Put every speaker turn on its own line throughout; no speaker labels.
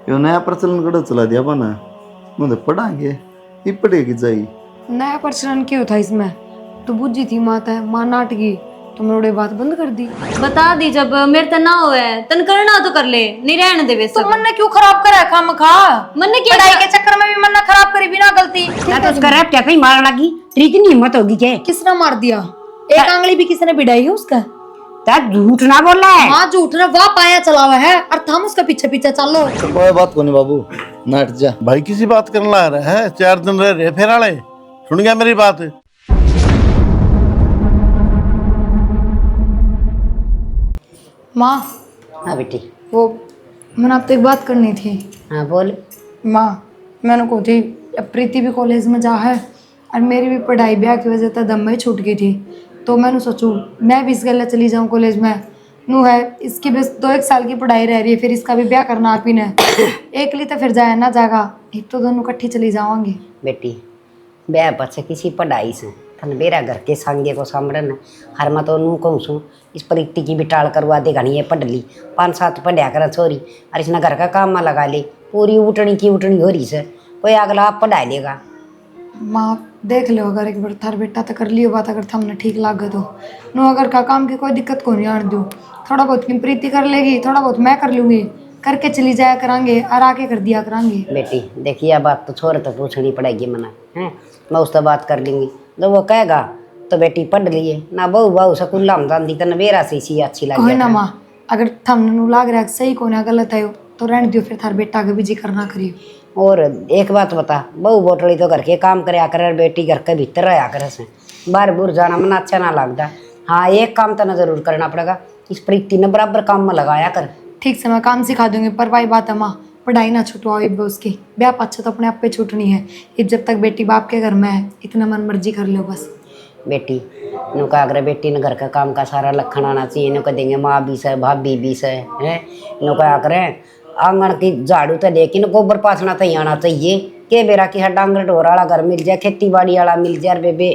यो नया प्रचलन कड़ा चला दिया बना मुझे पढ़ाएंगे ये पढ़ेगी जाई।
नया प्रचलन क्यों था इसमें? तो बुझी थी माता है माँ नाटकी, तुमने बात बंद कर दी।
बता दी जब मेरे तना ना हो है तन करना तो कर ले, नहीं रहने दे वैसे।
तो मन ने क्यों खराब करा है खाम खा?
मन ने क्या
पढ़ाई के चक्कर में भी मन ने खराब करी बिना गलती।
मैं तो उसका रैप क्या कहीं मारने लगी, तेरी इतनी हिम्मत होगी क्या?
किसने मार दिया? एक आंगली भी किसने बिड़ाई है उसका?
तब झूठ ना बोल रहा है।
हाँ झूठ ना, वाह पाया चला हुआ है और हम उसका पीछे पीछे चलो।
तो कोई बात को नहीं बाबू नाट जा।
भाई किसी बात करने ला रहे हैं, 4 दिन रह रहे फिर आले सुन गया मेरी बात।
माँ
हाँ बेटी।
वो मैंने आपसे एक बात करनी थी।
हाँ बोल।
माँ मैंने को थी अब प्रीति भी कॉलेज में जा है और मेरी भी पढ़ाई ब्याह की वजह से दम में छूट गई थी, तो मैंने सोचूं मैं भी इस गले चली जाऊँ कॉलेज में। नू है इसकी बस 2-1 साल की पढ़ाई रह रही है, फिर इसका भी ब्याह करना आप ही ने। एक ली तो फिर जाए ना जाएगा, एक तो दोनों इकट्ठी चली जावांगे।
बेटी ब्याह पछे किसी पढ़ाई से थन बेरा घर के संगे को सामड़न हर मैं तो नू कहूँ सू इस प्रीति की भी टाल करवा दे घनी पढ़ ली 5-7 पढ़िया कर छोरी और इसने घर का काम में लगा ली, पूरी उठनी की उठनी हो रही से कोई अगला आप पढ़ा लेगा।
माँ देख लो अगर एक बार थार बेटा तो कर लियो बात, अगर हमने ठीक लागे तो नो अगर का काम की कोई दिक्कत को नहीं आने दूँ। थोड़ा बहुत की प्रीति कर लेगी, थोड़ा बहुत मैं कर लूँगी, करके चली जाया करांगे और आके कर दिया करांगे।
बेटी देखिए बात तो छोरे तो पूछनी पड़ेगी मना है, मैं उससे बात कर लूँगी। जब वो कहेगा तो बेटी पढ़ लिए ना बहू बहू स्कूल हम जान दी तो मेरा सी अच्छी लगी।
कोई ना माँ अगर थमने लाग रहा है सही को ना गलत है तो रहने दियो, फिर थार बेटा के भी जिक्र ना करियो।
और एक बात बता, बहू बोटली तो घर के काम करया करे, बेटी घर के भीतर रहा करे से बाहर बुर जाना मन अच्छा ना लगता। हाँ एक काम तो ना जरूर करना पड़ेगा, इस प्रीति ने बराबर काम में लगाया कर।
ठीक से मैं काम सिखा दूंगी, पर भाई बात है माँ पढ़ाई ना छुटवाओ इब उसकी, ब्याह पाछे तो अपने आप पे छूटनी है। इब जब तक बेटी बाप के घर में है इतना मन मर्जी कर लो बस।
बेटी नुका अगर बेटी ने घर का काम का सारा लखन आना चाहिए, नुका देंगे माँ भी से भाभी भी से है, नुका करें आंगन की झाड़ू तो लेकिन गोबर पासना तो ही आना चाहिए के बेरा की हर डांगर ढोर वाला घर मिल जाए, खेती बाड़ी वाला मिल जाए, बेबे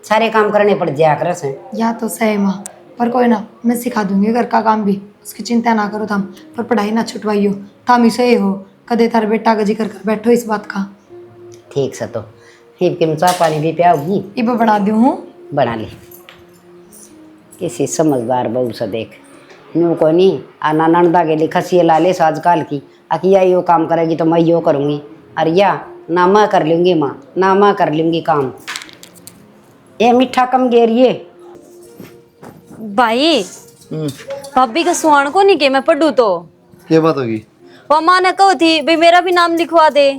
सारे काम करने पड़ जाया कर से।
या तो सही माँ, पर कोई ना मैं सिखा दूंगी घर का काम भी, उसकी चिंता ना करो थम, पर पढ़ाई ना छुटवाइयो। थम इसे हो कदे थार बेटा का जिक्र कर बैठो इस बात का।
ठीक से तो हिब के चाह पानी भी पियाओगी?
इब बना दूँ हूँ,
बना ले किसी समझदार बहू से देख नू को नहीं आना नंदा के लिए खसी ला ले आजकल की अकिया यो काम करेगी तो मैं यो करूँगी, अरे या ना मैं कर लूँगी माँ ना मैं कर लूँगी काम। ये मीठा कम गेरिए
भाई भाभी का सुहान को नहीं के मैं पढ़ू तो
क्या बात होगी?
वो माँ ने कहो थी भाई मेरा भी नाम लिखवा दे।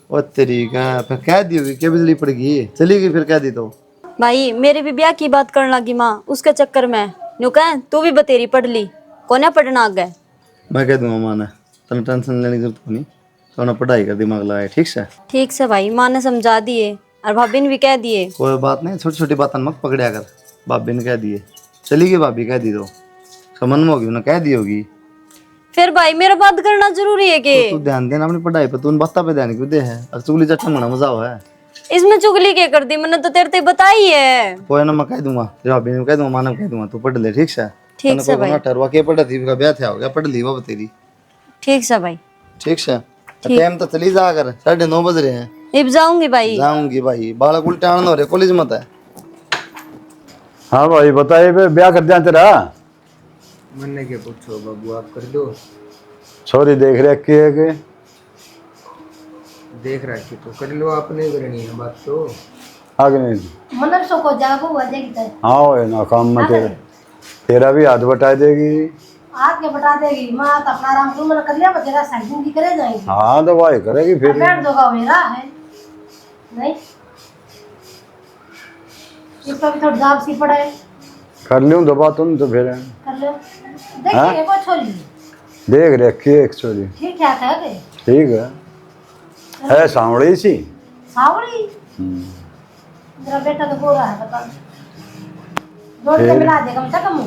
वो तेरी का फिर कह दी होगी क्या बिजली पड़ गई चली गई फिर कह दी तो।
भाई मेरे भी ब्याह की बात करने लगी माँ, उसके चक्कर में न्यू कह तू भी बतेरी पढ़ ली कोने पढ़ना आ गए।
मैं कह दूंगा माँ ने तने टेंशन लेने की जरूरत नहीं, तो ना पढ़ाई का दिमाग लगाए ठीक से।
ठीक से भाई माँ ने समझा दिए और भाभी ने भी कह दिए।
कोई बात नहीं, छोटी छोटी बात मत पकड़िया कर। भाभी ने कह दिए चली गई, भाभी कह दी तो समझ में होगी, उन्हें कह दी होगी।
फिर भाई मेरा बात करना जरूरी है कि
तू ध्यान देना अपनी पढ़ाई पे, तू उन बातों पे ध्यान क्यों दे है? अब चुगली चट्टा मना मजा हुआ है
इसमें चुगली क्या कर दी, मैंने तो तेरे ते बताई है।
कोई ना मैं कह दूंगा, तेरी भाभी ने कह दूंगा, माँ ने कह दूंगा, तू पढ़ ले ठीक से।
ठीक से भाई।
ठहरवा के पढ़ा थी ब्याह था हो गया, पढ़ ली वो तेरी
ठीक से भाई।
ठीक से। टाइम तो चली जा कर 9:30 बज रहे हैं।
अब जाऊंगी भाई।
जाऊंगी भाई, बालक उल्टे आनंद हो रहे कॉलेज मत है।
हाँ भाई बताइए ब्याह कर दिया तेरा?
मन्ने के पूछो बाबू आप कर दो।
छोरी देख रखी है कि
देख रखी तो कर लो, आपने करनी है बात तो।
आगे नहीं
मनर सो को जागो हो जाएगी तो
हाँ वो ना काम में तेरा भी हाथ बटा देगी।
हाथ के बता देगी माँ तो अपना आराम तुम कर लिया तेरा साइडिंग की करे जाएगी।
हाँ तो भाई करेगी फिर
बैठ दोगा मेरा है नहीं इसका भी थोड़ा जाब सी पड़ा है
कर लूँ दबा तुम तो फिर
कर लो देखिए को छोड़ी
देख रखी है एक छोरी
ठीक ठाक है के
ठीक है सांवड़ी सी
सावड़ी मेरा बेटा तो गोरा है बता जोड़ के मिला दे कम से कम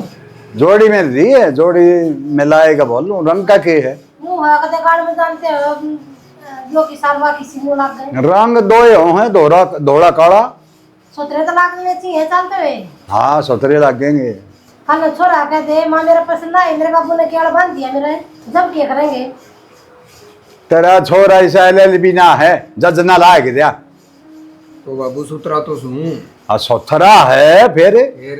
जोड़ी में दी है, जोड़ी मिलाएगा बोल रंग का के है
मुंह है कते गाड़ में जानते हो जो की सालवा की सिमो लाग गए
रंग दो है धोड़ा धोड़ा काला
सोतरे तो लागने चाहिए चलते हुए।
हाँ सतरे लगेंगे।
कल छोरा कहते माँ मेरा पसंद आई, मेरे बाबू ने केड़ बांध दिया मेरे जब क्या करेंगे
तेरा छोरा ऐसा एलएलबी ना है, जज ना लाए दिया।
तो बाबू सुतरा तो सुन
सोथरा है फिर
फिर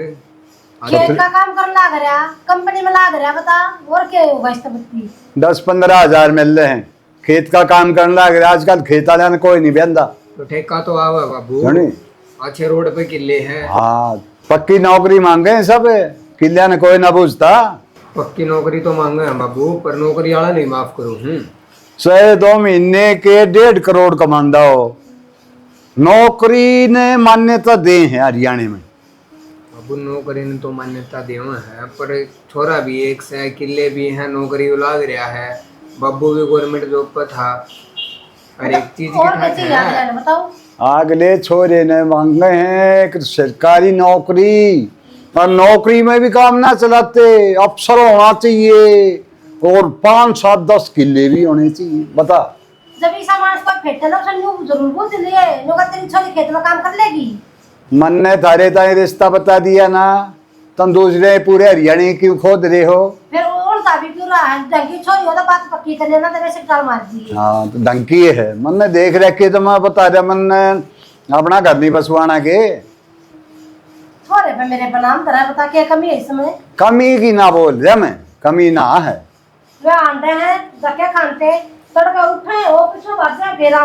खेत का काम कर लाग रहा, कंपनी में लाग रहा, बता और क्या होगा इस बत्ती।
10-15 हजार मिल रहे हैं, खेत का काम करने लग रहा। आजकल खेत वाले ने कोई नहीं बंदा।
तो ठेका तो आवा बाबू,
सुनी?
अच्छे रोड पे किले हैं।
हाँ, पक्की नौकरी मांगे हैं सब, किलिया ने कोई ना पूछता।
पक्की नौकरी तो मांगे हैं बाबू, पर नौकरी वाला नहीं माफ करो।
2 महीने के 1.5 करोड़ कमांदा हो। नौकरी ने मान्यता दे है हरियाणा में।
बाबू नौकरी ने तो मान्यता दे है, पर छोरा भी एक से किले भी है, नौकरी लाग रहा है। बाबू भी गवर्नमेंट जॉब पर था, हर एक चीज
और
की
कैसे
ठाक
याद
है।
है बताओ।
अगले छोरे ने मांगे हैं एक सरकारी नौकरी, और नौकरी में भी काम ना चलाते, अफसर होना चाहिए और 5, 7, 10 किले भी होने चाहिए। बता,
जब ऐसा मानस को फेंटे ना उसने जरूर बोल दिए लोग तेरी छोरी खेत में काम कर लेगी।
मन ने थारे ताई रिश्ता बता दिया ना, तुम दूसरे पूरे हरियाणा क्यों खोद रहे हो?
फिर और भी क्यों रहा है, ढंग की छोरी हो तो बात पक्की कर लेना, तो वैसे टाल मार दी।
हाँ, तो डंकी है। मन ने देख रखे तो मैं बता रहा, मन ने अपना घर नहीं बसवाना के।
छोरे पे मेरे पे नाम तरह बता क्या कमी है इसमें।
कमी की ना बोल रहा मैं, कमी ना है।
वे आंटे हैं धक्के खाते तड़के उठे ऑफिस में बात फेरा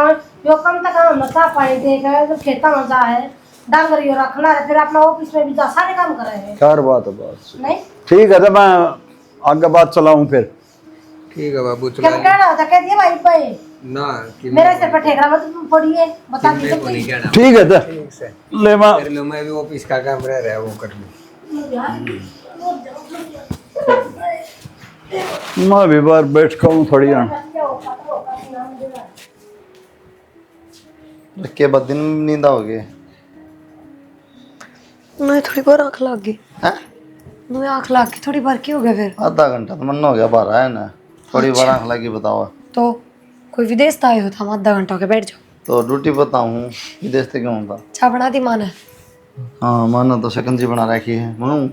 यो कम तक हम नशा पानी देकर जब खेता में जा है डांगरी रखना है, फिर अपना ऑफिस में भी जा सारे काम कर रहे हैं।
कर बात बात
नहीं
ठीक है, तो मैं आगे बात चलाऊं फिर।
ठीक है बाबू,
क्या
चला
कहना होता कह दिया भाई पे
ना कि
मेरे सिर पर ठेकरा मत पड़िए, बता दी
मेरे को नहीं कहना।
ठीक है, तो
ठीक से
ले मैं
कर लो, मैं भी ऑफिस का काम रह रहा है वो कर लूँ।
मैं भी बार बैठ कर हूँ थोड़ी यार।
के बाद दिन में नींद आओगे?
मैं थोड़ी बार आँख लग गई,
हैं?
मुझे आँख लग गई थोड़ी बार, क्या हो गया फिर?
आधा घंटा तो मन हो गया, बाहर आया ना, थोड़ी बार आँख लगी। बताओ,
तो कोई विदेश था आयो था, आधा घंटा हो गया, बैठ जाओ।
तो ड्यूटी बताऊँ विदेश से क्यों था?
चाय बना दी माँ ने?
हाँ, मानो तो शिकंजी बना रखी है। मनु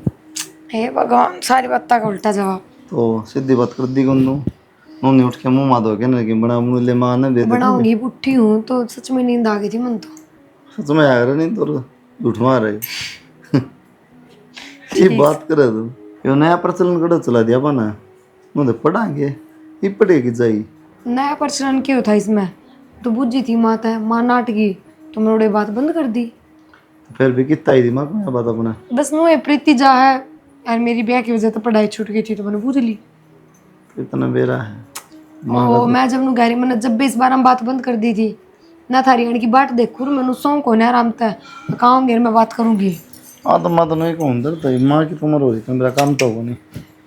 हे भगवान, सारी बात का उल्टा जवाब।
तो सीधी बात कर दी गुंदू, नूनी उठ के मुंह मार दोगे ना कि बना मुझे माँ ने दे दे।
बनाऊंगी, बुट्ठी हूँ तो सच में नींद आ गई थी मन तो।
सच में आ रहा नहीं तो झूठ मार रही। ये बात करे तू, यो नया प्रचलन कड़ा चला दिया बना, मुझे पढ़ाएंगे ये पढ़ेगी जाई।
नया प्रचलन क्यों था इसमें? तो बुझी थी माता माँ नाटकी, तो मैंने बात बंद कर दी।
फिर भी कितना ही दिमाग में बात अपना।
बस मुँह प्रीति जा है यार, मेरी ब्याह की वजह तो पढ़ाई छूट गई थी तो मैंने बुझ ली।
इतना बेरा है।
ओ मैं जब नु गहरी मैंने जब भी इस बार हम बात बंद कर दी थी ना, थारी अण की बाट देखूर मैंने सौ को ना आराम तय काम घेर में बात करूंगी।
हाँ तो मैं तो नहीं कहूँ दर, तो माँ की उम्र हो रही थी, मेरा काम तो होगा नहीं।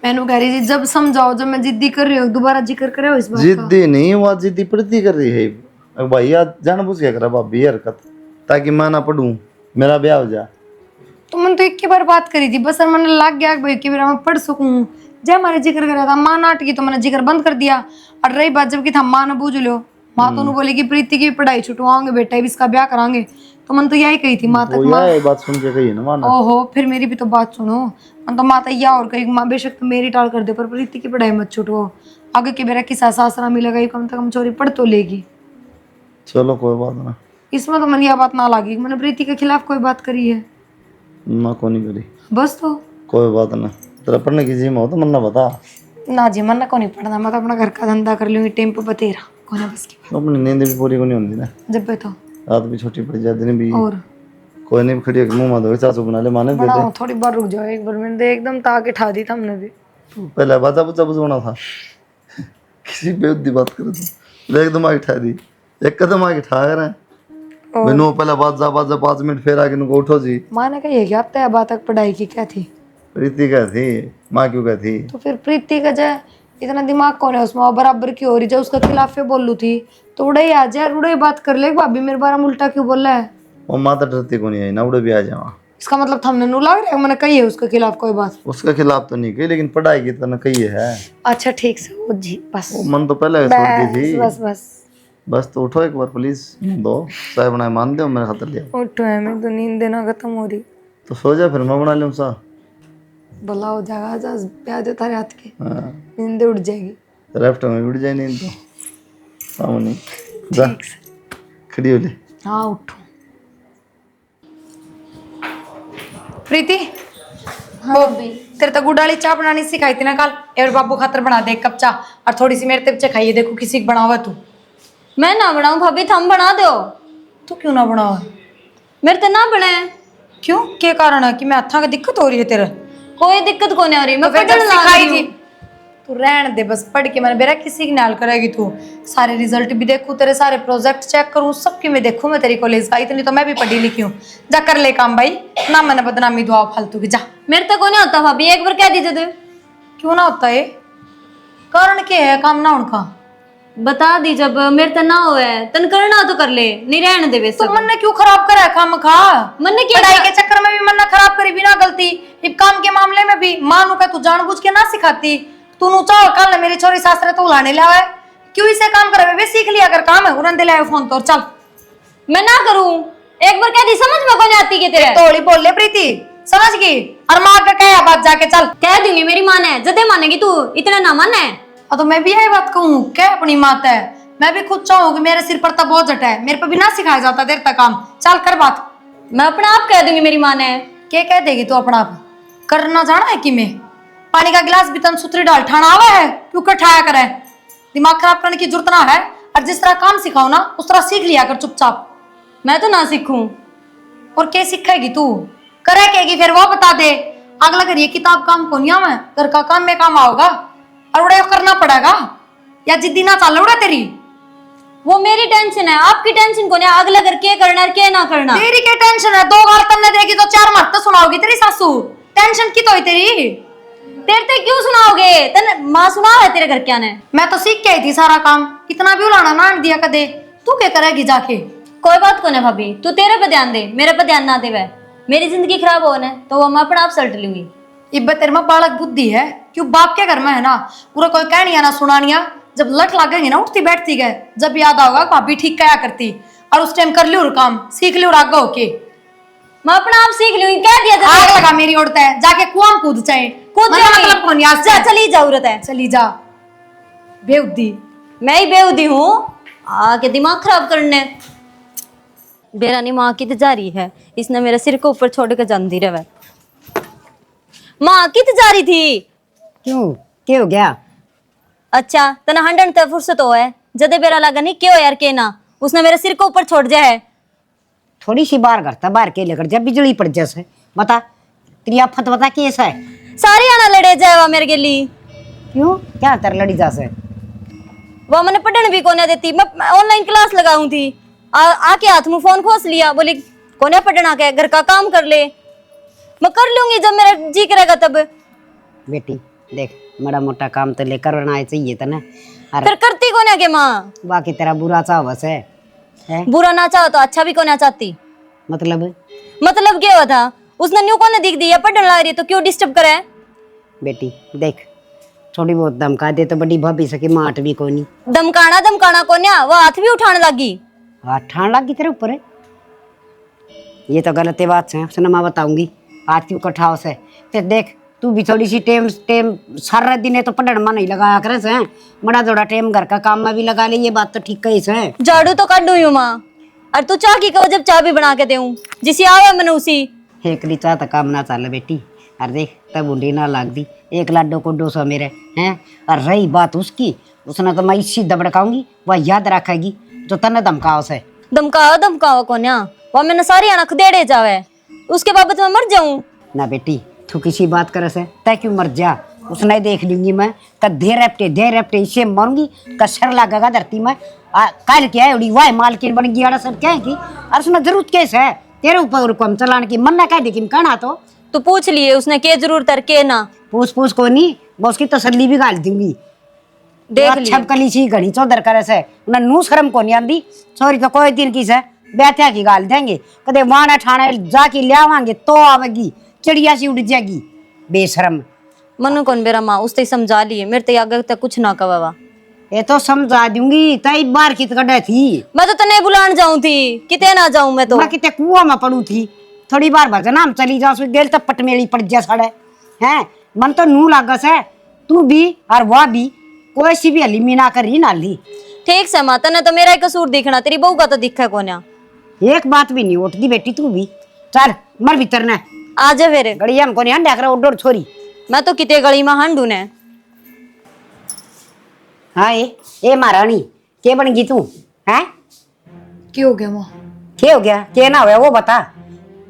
मैंने कह रही थी जब समझाओ, जब मैं जिद्दी कर रही हूँ दोबारा जिक्र करे हो इस बात का।
जिद्दी नहीं हुआ, जिद्दी प्रति कर रही है। अब भाई यार जान बुझ क्या करा भाभी हरकत, ताकि मैं ना पढ़ूं, मेरा ब्याह हो जाए।
तो मैंने तो एक ही बार बात करी थी बस, और मैंने लग गया भाई कि मैं पढ़ सकूँ। जब हमारे जिक्र करा था माँ नाटकी तो मैंने जिक्र बंद कर दिया। और रही बात जब की था माँ ने बूझ लो, माँ तो नहीं बोली कि प्रीति की पढ़ाई छुटवाओगे बेटा, अब इसका ब्याह करांगे, तो मैंने तो यही कही थी माँ तक।
वो यार ये बात सुन के कही ना माना।
ओहो, फिर मेरी भी तो बात सुनो। मैं तो माता या और कही माँ बेशक तो मेरी टाल कर दे, पर प्रीति की पढ़ाई मत छुटवाओ, आगे के मेरा किसा सासरा मिलेगा, ये कम से कम चोरी पढ़ तो लेगी।
चलो कोई बात ना,
इसमें तो मैंने यह बात ना लगी, मैंने प्रीति के खिलाफ कोई बात करी है
मैं को नहीं करी।
बस। तो
कोई बात ना, तेरा पढ़ने की जिम्मा हो तो मन्ना बता।
ना जी मन को नहीं पढ़ना, मैं तो अपना घर का धंधा कर लूंगी, टेम्पो बतेरा कोना बस की
तो अपनी नींद भी पूरी को नहीं होती ना,
जब पे तो।
रात भी छोटी पड़ जाए, दिन भी।
और
कोई नहीं, खड़ी होकर मुंह माधो चाचू बना ले, माने दे दे।
बनाओ थोड़ी बार रुक जाओ, एक बार मैंने तो एकदम ताके ठा दी था हमने भी।
तू पहले बाजा बुजा बुझाना था। किसी बेउद्दी बात करे तो एकदम आगे ठा दी, एक कदम आगे ठा रहे हैं। मैंने पहले बाजा बाजा 5 मिनट फिर आके नुको उठो जी।
माँ ने कही क्या तय बात तक पढ़ाई की क्या थी?
प्रीति क्या थी, माँ क्यों क्या थी?
तो फिर प्रीति का जाए इतना दिमाग कौन है उसमें, और बराबर की हो रही जब उसके खिलाफ बोलू थी तो उड़े आ जाए, उड़े बात कर ले भाभी मेरे बारे में उल्टा क्यों बोल रहा है?
वो माता डरती को नहीं है ना, उड़े भी आ जावा।
इसका मतलब हमने नू लग रहा है मैंने कही है उसके खिलाफ कोई बात?
उसके खिलाफ तो नहीं कही, लेकिन पढ़ाई की तो न कही है।
अच्छा ठीक से वो जी बस
वो मन तो पहले छोड़ दी थी।
बस बस
बस तो उठो एक बार प्लीज, दो चाय बनाए मान दो, मेरे खातर लिया।
उठो है, मैं तो नींद देना खत्म हो रही।
तो सो जा, फिर मैं बना लूँ सा।
भला हो जाएगा, आज प्याज देता रात के
हाँ,
नींद उड़ जाएगी।
लेफ्ट में उड़ जाए नींद तो। सामने जा खड़ी हो ले।
हाँ उठो। प्रीति वो तेरे तो गुड़ वाली चाय बनानी सिखाई थी ना कल, और बाबू खातर बना दे एक कप चाय, और थोड़ी सी मेरे ते खाइए, देखो किसी की बना हुआ तू।
मैं ना बनाऊं भाभी, थम बना दो।
तू क्यों ना बनाओ?
मेरे तो ना बने।
क्यों, क्या कारण है कि मैं हथा की दिक्कत हो रही है तेरे?
कोई दिक्कत को नहीं हो रही, मैं
तो फिर
पढ़ने
जब
लग
सिखाई
रही
थी
हूँ।
तू रहन दे, बस पढ़ के मैंने बेरा किसी की नाल करेगी तू। सारे रिजल्ट भी देखूं, तेरे सारे प्रोजेक्ट चेक करूं, सबकी मैं देखूं मैं तेरी कॉलेज का। इतनी तो मैं भी पढ़ी लिखी हूँ। जा कर ले काम भाई, ना मैंने बदनामी दुआ फालतू की। जा।
मेरे तो को नहीं होता भाभी, एक बार कह दीजिए तो।
क्यों ना होता है? कारण क्या है काम ना उनका?
बता दी जब मेरे तो ना हुआ है, तन करना तो कर ले, नहीं रहने दे
तो
वैसे।
मन ने क्यों खराब करा है काम खा?
मन ने क्या
पढ़ाई के चक्कर में भी मन ने खराब करी बिना गलती। इब काम के मामले में भी मानू का तू जानबूझ के ना सिखाती। तू नु चाहो कल मेरी छोरी सासरे तो उलाने ले आवे, क्यों इसे काम करे? वे सीख लिया कर काम है, उरन दे ले फोन तो चल।
मैं ना करूं, एक बार कह दी, समझ में को नहीं आती के तेरे।
तोड़ी बोल ले प्रीति, समझ गई? और माँ का कह बात जाके चल।
कह दूंगी, मेरी माँ ने जदे मानेगी, तू इतना ना मान है।
तो मैं भी यही बात कहूँ क्या अपनी मात है? मैं भी खुद चाहूँ कि मेरे सिर पर तो बोझ हटा है, मेरे पर भी ना सिखाया जाता देर तक काम। चल कर बात।
मैं अपना आप कह दूंगी, मेरी माँ ने।
क्या कह देगी तू अपना आप? करना जाना है कि मैं पानी का गिलास भी तन सुथरी डाल ठाना आवा है, क्यों कठाया करे? दिमाग खराब करने की जरूरत ना है, और जिस तरह काम सिखाओ ना उस तरह सीख लिया कर चुपचाप।
मैं तो ना सीखूं।
और क्या सीखेगी तू? करे कहेगी फिर वो बता दे। अगला करिए किताब काम को नहीं आवे, घर का काम में काम आओगा, और उड़े करना पड़ेगा। या जिद्दी ना चल उड़ा तेरी।
वो मेरी टेंशन है, आपकी टेंशन को नहीं। अगला कर के करना और के ना करना।
तेरी क्या टेंशन है? 2 बार तन्ने देगी तो 4 मरते सुनाओगी तेरी सासू। टेंशन की तो है तेरी।
तेरे ते क्यों सुनाओगे? तन माँ सुना है तेरे घर क्या ने।
मैं तो सीख के आई थी सारा काम, इतना भी उलाना ना दिया कदे। तू क्या करेगी जाके?
कोई बात को नहीं भाभी, तू तेरे पे ध्यान दे, मेरे पे ध्यान ना दे। वह मेरी जिंदगी खराब हो ना तो वो मैं अपना आप सल्ट लूंगी।
इब्बे तेरे में बालक बुद्धि है, क्यों बाप के घर में है ना पूरा कोई कहनिया ना सुनानिया। जब लट लगेगी ना उठती बैठती गए, जब याद आओगा भाभी ठीक क्या करती, और उस टाइम कर लियो काम, सीख लियो आगे होके।
मैं अपना आप सीख लूंगी, कह दिया था।
आग लगा मेरी उड़ता है, जाके कुआं में कूद चाहे।
कूद
मना
जाऊंगी।
मतलब कौन याद
जा, चली जरूरत है।
चली जा बेउद्दी।
मैं ही बेउदी हूँ आके दिमाग खराब करने। बेरानी माँ की तो जा रही है, इसने मेरे सिर को ऊपर छोड़ के जाती रहे। माँ की तो जा रही थी।
क्यों, क्या हो गया?
अच्छा तना हंडन ते फुर्सत हो है, जदे बेरा लगा नहीं क्यों यार के ना, उसने मेरे सिर को ऊपर छोड़ दिया है।
थोड़ी सी बाहर करता, बाहर के लेकर जब बिजली पड़ जैसे बता, तेरी आफत बता कैसा है?
सारी आना लड़े जाए वह मेरे के लिए।
क्यों, क्या कर लड़ी जा से?
वह मैंने पढ़ने भी कोने देती, मैं ऑनलाइन क्लास लगाऊं थी। आके हाथ में फोन खोस लिया, बोली कोने पढ़ना के, घर का काम कर ले। मैं कर लूंगी जब मेरा जी करेगा तब।
बेटी देख, बड़ा मोटा काम तो लेकर आना चाहिए था ना।
फिर करती कोने के माँ?
बाकी तेरा बुरा चाव है, है?
बुरा ना चाहो तो अच्छा भी कोने चाहती। मतलब क्या हुआ था? उसने न्यू कोने दिख दिया, पढ़ने लग रही तो क्यों डिस्टर्ब करे?
बेटी देख, थोड़ी बहुत धमका दे तो बड़ी भाभी सके माट भी कोई नहीं।
धमकाना कोन्या, वो हाथ भी उठाने लगी।
हाथ ठान लगी तेरे ऊपर है? ये तो गलत बात है, सुना मैं बताऊंगी हाथ क्यों कठाओ से। फिर देख तू भी थोड़ी सी टेम सारा दिन है तो पढ़ने में नहीं लगाया करे से, बड़ा थोड़ा टेम घर का काम में भी लगा ले। ये बात तो ठीक कही से।
झाड़ू तो काट दूं माँ, और तू चाह की कहो जब चाह भी बना के दूं, जिसे आवे मैंने उसी।
एक ली चाह तो काम ना चल बेटी। और देख तब बूढ़ी ना लाग दी, एक लाडो को 200 मेरे हैं। और रही बात उसकी, उसने तो मैं इसी दबड़काऊंगी, वह याद रखेगी जो तने धमकाओ से।
धमकाओ कोन्या, वह मैंने सारी आना खुदेड़े जावे, उसके बाबत मैं मर जाऊं
ना बेटी। तू किसी बात करे से तय क्यों मर जा, उसने देख लूंगी मैं। दे रैपटे इसे मरूंगी, सर लगेगा धरती में। कल क्या है उड़ी वाह मालकिन बन गई सब क्या है की। और उसने जरूरत कैसे है तेरे ऊपर काम चलाने की? मन ना कह दे कि कहना तो
पूछ लिए उसने के जरूरत है के ना।
पूछ को नहीं, मैं उसकी तसल्ली भी गाल दूंगी।
देख ली
छपकली सी घड़ी चौधर करे से, उन्हें नू शर्म को नहीं आंदी। सॉरी तो कोई दिन की से बैठा की गाल देंगे, कदे वाना ठाणे जाके लियावांगे तो आवेगी, चिड़िया सी उड़ जाएगी बेशरम।
मनु कौन बेरा माँ, उससे समझा लिए, मेरे तो आगे तक कुछ ना कवा।
ये तो समझा दूंगी, तई बार कित कड़े थी।
मैं तो तने बुलान जाऊं थी, किते ना जाऊं मैं तो।
मैं किते कुआं में पड़ू थी, थोड़ी बार भजना हम चली जाओ सो गेल तो पटमेली पड़ जा सड़े हैं। मन तो नू लागस है, तू भी और वह भी कोई सी भी हली मीना कर रही नाली।
ठीक से माता ने तो मेरा ही कसूर दिखना, तेरी बहू का तो दिखा को ना।
एक बात भी नहीं उठती बेटी तू भी। चल मर भीतर ने
आ जा फिर।
गड़िया हमको नहीं हंडा कर उडोर छोरी।
मैं तो किते गली में हंडू ने।
हाँ ये महारानी के बन गई तू हैं?
क्या हो गया माँ?
के हो गया के ना हुआ वो बता।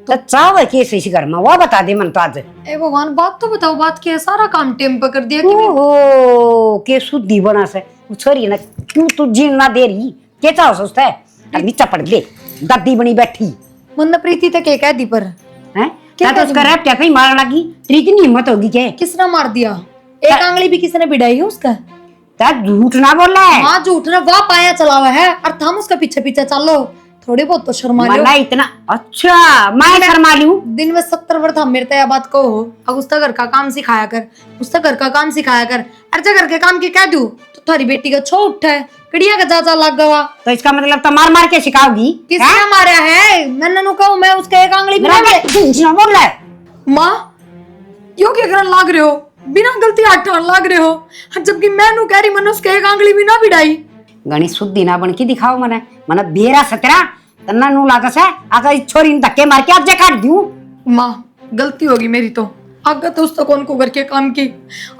तो चाव है कैसे इसी घर में वो बता दे मन तो आज।
ए भगवान बात तो बताओ, बात क्या है? सारा काम टेम पर कर दिया कि मैं।
ओहो के शुद्धि बना से वो छोरी ना क्यों तू जीन ना दे रही के चाहो सोचता है अभी चपड़ ले दादी बनी बैठी
मन प्रीति तक एक है दी पर
हैं
क्या
क्या तो उसका रैप क्या कहीं मारने लगी तेरी इतनी हिम्मत होगी क्या?
किसने मार दिया? एक आंगली भी किसने बिड़ाई है उसका?
क्या झूठ ना बोल रहा है?
हाँ झूठ ना, वाह पाया चला हुआ है और हम उसका पीछे पीछे चलो। थोड़ी बहुत तो शर्मा लो।
मना इतना अच्छा मैं शर्मा लूं?
दिन में 70 बार हम मेरे तय बात को हो अब उसका घर का काम सिखाया कर, उसका घर का काम सिखाया कर। अर्जा घर के काम की कह दू तो थारी बेटी का छो उठा है कड़िया का चाचा लग गवा।
तो इसका मतलब तो मार मार के सिखाओगी?
किसने मारा है? मैंने नु कहूं मैं उसका एक आंगली बिना
झूठ ना बोल रहा है।
माँ क्यों क्या करन लाग रहे हो? बिना गलती हाथ ठान लाग रहे हो जबकि मैं नु कह रही मैंने उसका एक आंगली भी ना बिड़ाई।
गणित शुद्धि ना बन के दिखाओ मने मने बेरा सतरा तन्ना नु लागा से आका छोरी ने धक्के मार के आज काट दूं।
माँ गलती होगी मेरी तो आगे तो उस तो कौन को करके काम की